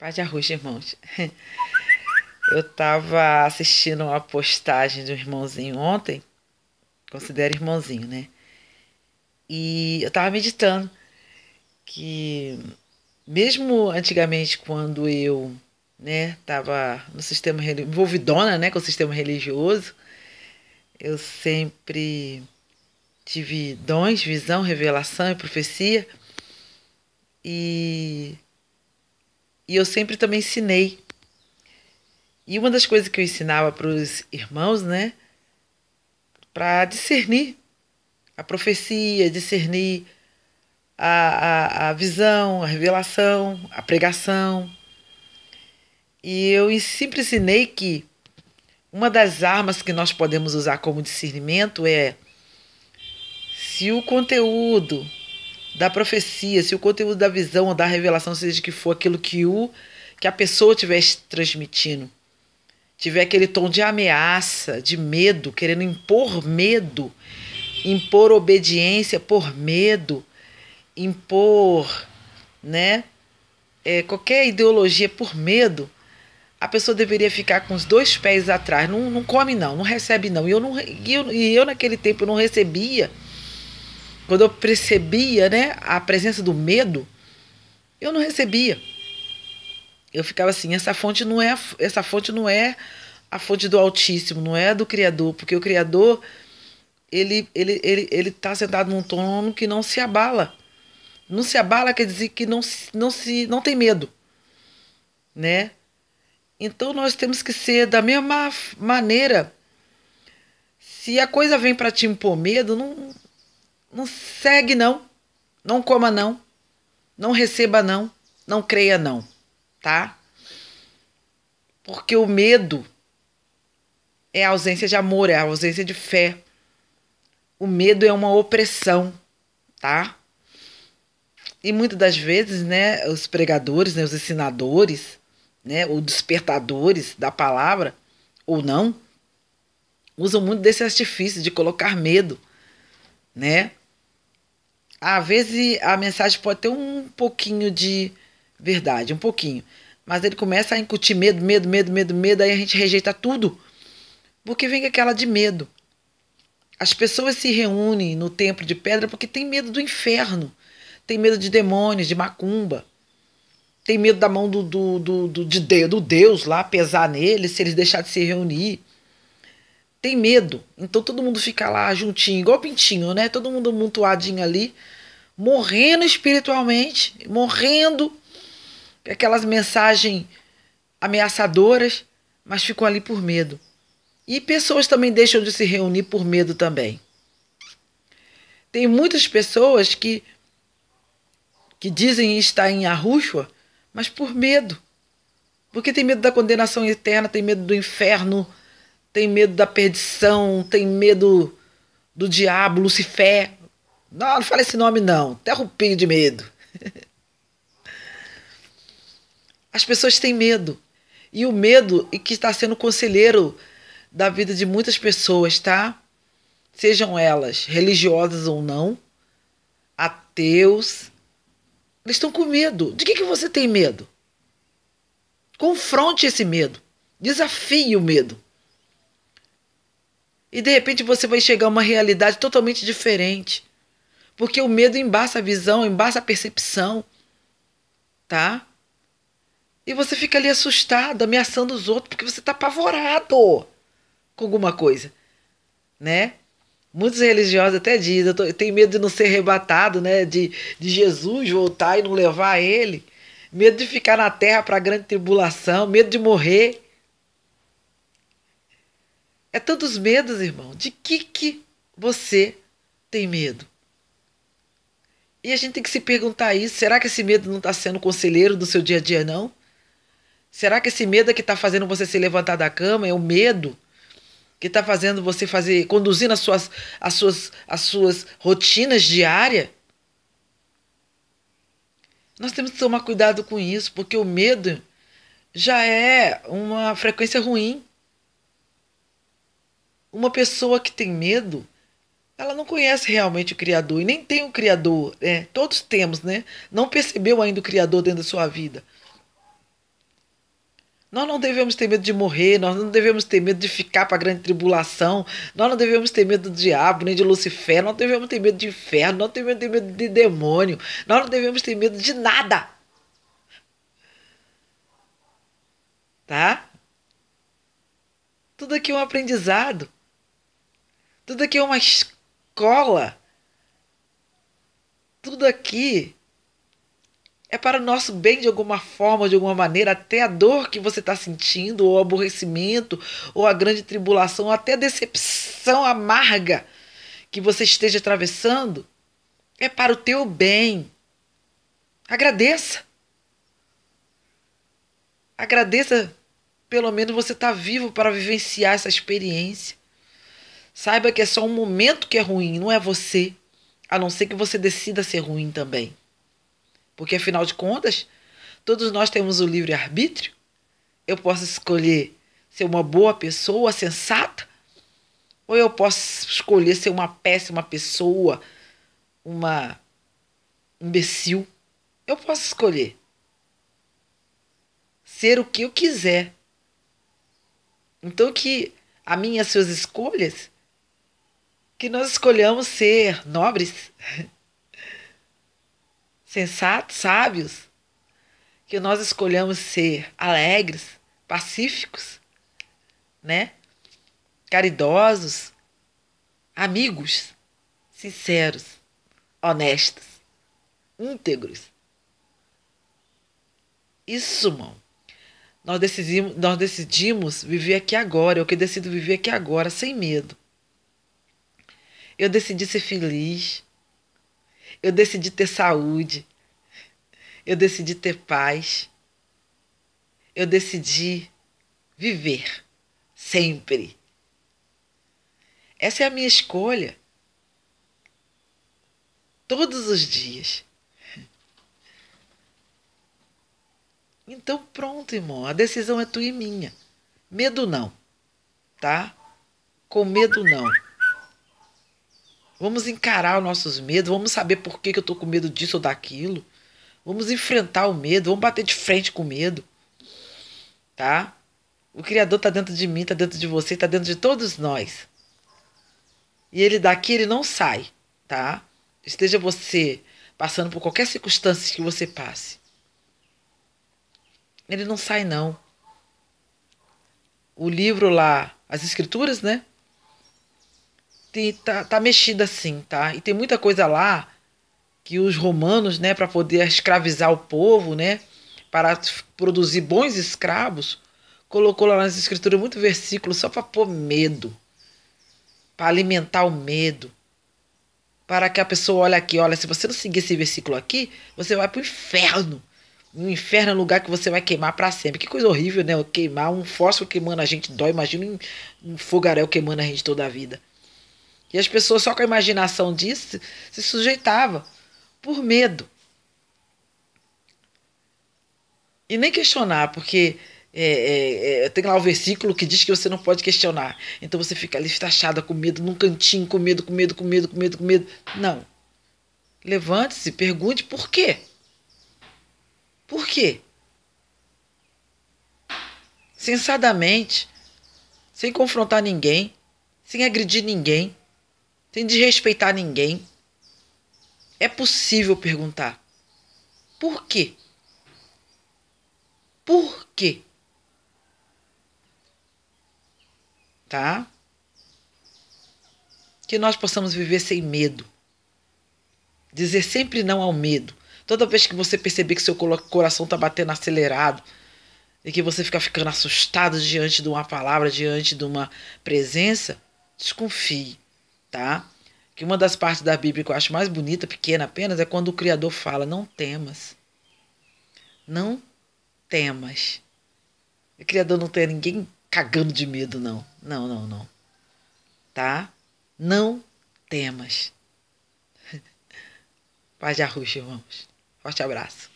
Paz de arroz, irmãos. Eu estava assistindo uma postagem de um irmãozinho ontem, considero irmãozinho, né? E eu estava meditando que, mesmo antigamente, quando eu, né, estava no sistema envolvidona, né, com o sistema religioso, eu sempre tive dons, visão, revelação e profecia, e, e eu sempre também ensinei. E uma das coisas que eu ensinava para os irmãos, né, para discernir a profecia, discernir a visão, a revelação, a pregação. E eu sempre ensinei que uma das armas que nós podemos usar como discernimento é se o conteúdo da profecia, se o conteúdo da visão ou da revelação, seja que for aquilo que a pessoa estiver transmitindo, tiver aquele tom de ameaça, de medo, querendo impor medo, impor obediência por medo, impor, né, qualquer ideologia por medo, a pessoa deveria ficar com os dois pés atrás. Não, não come não, não recebe não. E eu naquele tempo eu não recebia. Quando eu percebia, né, a presença do medo, eu não recebia. Eu ficava assim, essa fonte não é a fonte do Altíssimo, não é do Criador, porque o Criador ele está sentado num trono que não se abala. Não se abala quer dizer que não tem medo, né? Então nós temos que ser da mesma maneira. Se a coisa vem para te impor medo, não segue não, não coma não, não receba não, não creia não, tá? Porque o medo é a ausência de amor, é a ausência de fé. O medo é uma opressão, tá? E muitas das vezes, né, os pregadores, né, os ensinadores, né, ou despertadores da palavra, ou não, usam muito desse artifício de colocar medo, né? Às vezes a mensagem pode ter um pouquinho de verdade, um pouquinho, mas ele começa a incutir medo, medo, medo, medo, medo, aí a gente rejeita tudo, porque vem aquela de medo. As pessoas se reúnem no templo de pedra porque tem medo do inferno, tem medo de demônios, de macumba, tem medo da mão do Deus lá pesar neles se eles deixarem de se reunir. Tem medo. Então todo mundo fica lá juntinho, igual pintinho, né? Todo mundo amontoadinho ali, morrendo espiritualmente, morrendo com aquelas mensagens ameaçadoras, mas ficam ali por medo. E pessoas também deixam de se reunir por medo também. Tem muitas pessoas que dizem estar em Arúxua, mas por medo. Porque tem medo da condenação eterna, tem medo do inferno, tem medo da perdição, tem medo do diabo, Lucifer. Não, não fala esse nome não, terrupinho de medo. As pessoas têm medo. E o medo é que está sendo conselheiro da vida de muitas pessoas, tá? Sejam elas religiosas ou não, ateus. Eles estão com medo. De que você tem medo? Confronte esse medo. Desafie o medo. E de repente você vai chegar a uma realidade totalmente diferente. Porque o medo embaça a visão, embaça a percepção. Tá? E você fica ali assustado, ameaçando os outros, porque você está apavorado com alguma coisa. Né? Muitos religiosos até dizem, eu tenho medo de não ser arrebatado, né? De Jesus voltar e não levar ele. Medo de ficar na terra para a grande tribulação, medo de morrer. É tantos medos, irmão. De que você tem medo? E a gente tem que se perguntar isso. Será que esse medo não está sendo conselheiro do seu dia a dia, não? Será que esse medo é que está fazendo você se levantar da cama? É o medo que está fazendo você conduzindo as suas rotinas diárias? Nós temos que tomar cuidado com isso, porque o medo já é uma frequência ruim. Uma pessoa que tem medo, ela não conhece realmente o Criador e nem tem o Criador. Todos temos, né? Não percebeu ainda o Criador dentro da sua vida. Nós não devemos ter medo de morrer, nós não devemos ter medo de ficar para a grande tribulação, nós não devemos ter medo do diabo, nem de Lucifer, nós não devemos ter medo de inferno, nós não devemos ter medo de demônio, nós não devemos ter medo de nada, tá? Tudo aqui é um aprendizado, tudo aqui é uma escola, tudo aqui é para o nosso bem de alguma forma, de alguma maneira, até a dor que você está sentindo, ou o aborrecimento, ou a grande tribulação, ou até a decepção amarga que você esteja atravessando, é para o teu bem. Agradeça. Agradeça, pelo menos você está vivo para vivenciar essa experiência. Saiba que é só um momento que é ruim, não é você. A não ser que você decida ser ruim também. Porque, afinal de contas, todos nós temos o livre-arbítrio. Eu posso escolher ser uma boa pessoa, sensata, ou eu posso escolher ser uma péssima pessoa, uma imbecil. Eu posso escolher ser o que eu quiser. Então, que a minha e as suas escolhas, que nós escolhamos ser nobres, sensatos, sábios, que nós escolhamos ser alegres, pacíficos, né? Caridosos, amigos, sinceros, honestos, íntegros. Isso, irmão. Nós decidimos viver aqui agora. Eu que decido viver aqui agora, sem medo. Eu decidi ser feliz. Eu decidi ter saúde. Eu decidi ter paz. Eu decidi viver sempre. Essa é a minha escolha. Todos os dias. Então pronto, irmão. A decisão é tua e minha. Medo não, tá? Com medo não. Vamos encarar os nossos medos. Vamos saber por que eu tô com medo disso ou daquilo. Vamos enfrentar o medo. Vamos bater de frente com o medo. Tá? O Criador está dentro de mim, está dentro de você, está dentro de todos nós. E ele daqui, ele não sai, tá? Esteja você passando por qualquer circunstância que você passe. Ele não sai, não. O livro lá, as escrituras, né? Tá mexido assim, tá? E tem muita coisa lá que os romanos, né, para poder escravizar o povo, né, para produzir bons escravos, colocou lá nas escrituras muito versículo só para pôr medo, para alimentar o medo, para que a pessoa olhe aqui, olha, se você não seguir esse versículo aqui, você vai para o inferno. O inferno é um lugar que você vai queimar para sempre. Que coisa horrível, né? Queimar um fósforo queimando a gente dói. Imagina um fogaréu queimando a gente toda a vida. E as pessoas só com a imaginação disso se sujeitavam por medo. E nem questionar, porque tem lá o versículo que diz que você não pode questionar. Então você fica ali taxada com medo, num cantinho, com medo, com medo, com medo, com medo, com medo. Não. Levante-se, pergunte por quê. Por quê? Sensadamente, sem confrontar ninguém, sem agredir ninguém, sem desrespeitar ninguém. É possível perguntar. Por quê? Por quê? Tá? Que nós possamos viver sem medo. Dizer sempre não ao medo. Toda vez que você perceber que seu coração está batendo acelerado e que você fica ficando assustado diante de uma palavra, diante de uma presença, desconfie, tá? Que uma das partes da Bíblia que eu acho mais bonita, pequena apenas, é quando o Criador fala, não temas. Não temas. O Criador não tem ninguém cagando de medo, não. Não, não, não. Tá? Não temas. Paz de arroz, irmãos. Forte abraço.